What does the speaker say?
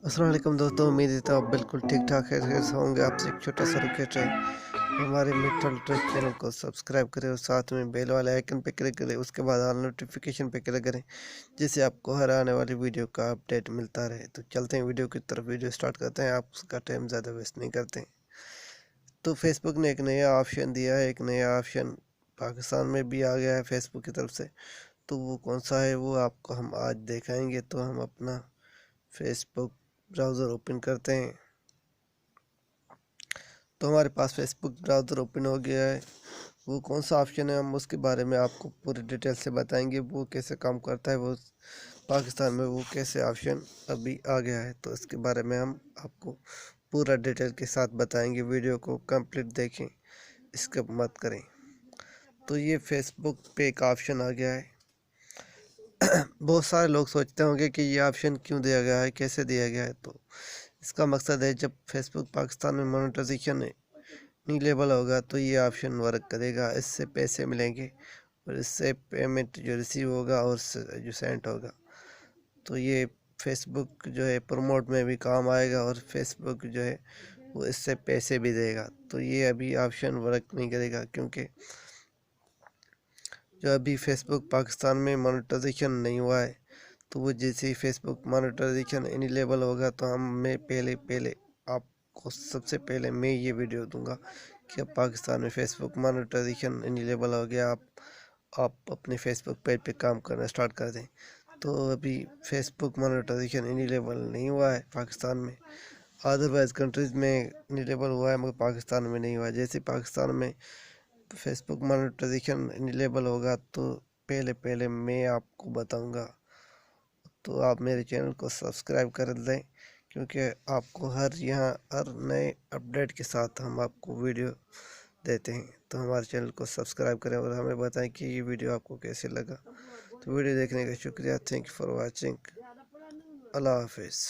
अस्सलाम वालेकुम दोस्तों, उम्मीद है तो आप बिल्कुल ठीक ठाक है होंगे। आपसे एक छोटा सा रिक्वेस्ट है, हमारे मित्तल ट्रैक चैनल को सब्सक्राइब करें और साथ में बेल वाले आइकन पे क्लिक करें। उसके बाद ऑल नोटिफिकेशन पे क्लिक करें, जिससे आपको हर आने वाली वीडियो का अपडेट मिलता रहे। तो चलते हैं वीडियो की तरफ। वीडियो स्टार्ट करते हैं, आप उसका टाइम ज़्यादा वेस्ट नहीं करते हैं। तो फेसबुक ने एक नया ऑप्शन दिया है, एक नया ऑप्शन पाकिस्तान में भी आ गया है फेसबुक की तरफ से। तो वो कौन सा है वो आपको हम आज दिखाएंगे। तो हम अपना फेसबुक ब्राउज़र ओपन करते हैं। तो हमारे पास फेसबुक ब्राउज़र ओपन हो गया है। वो कौन सा ऑप्शन है हम उसके बारे में आपको पूरी डिटेल से बताएंगे, वो कैसे काम करता है, वो पाकिस्तान में वो कैसे ऑप्शन अभी आ गया है। तो इसके बारे में हम आपको पूरा डिटेल के साथ बताएंगे। वीडियो को कंप्लीट देखें, स्किप मत करें। तो ये फेसबुक पे एक ऑप्शन आ गया है। बहुत सारे लोग सोचते होंगे कि ये ऑप्शन क्यों दिया गया है, कैसे दिया गया है। तो इसका मकसद है, जब फेसबुक पाकिस्तान में मोनेटाइजेशन लेवल होगा तो ये ऑप्शन वर्क करेगा। इससे पैसे मिलेंगे और इससे पेमेंट जो रिसीव होगा और जो सेंड होगा, तो ये फेसबुक जो है प्रमोट में भी काम आएगा और फेसबुक जो है वो इससे पैसे भी देगा। तो ये अभी ऑप्शन वर्क नहीं करेगा, क्योंकि जो अभी फेसबुक पाकिस्तान में मोनेटाइजेशन नहीं हुआ है। तो वो जैसे ही फेसबुक मोनेटाइजेशन इनेबल होगा तो मैं पहले आपको सबसे पहले मैं ये वीडियो दूंगा कि अब पाकिस्तान में फेसबुक मोनेटाइजेशन इनेबल हो गया। आप अपने फेसबुक पेज पे काम करना स्टार्ट कर दें। तो अभी फेसबुक मोनेटाइजेशन इनेबल नहीं हुआ है पाकिस्तान में। अदरवाइज़ कंट्रीज़ में इनेबल हुआ है, मगर पाकिस्तान में नहीं हुआ है। जैसे पाकिस्तान में फेसबुक मोनेटाइजेशन इनेबल होगा तो पहले मैं आपको बताऊंगा। तो आप मेरे चैनल को सब्सक्राइब कर दें, क्योंकि आपको हर नए अपडेट के साथ हम आपको वीडियो देते हैं। तो हमारे चैनल को सब्सक्राइब करें और हमें बताएं कि ये वीडियो आपको कैसे लगा। तो वीडियो देखने का शुक्रिया। Thank you for watching. Allah हाफिज़।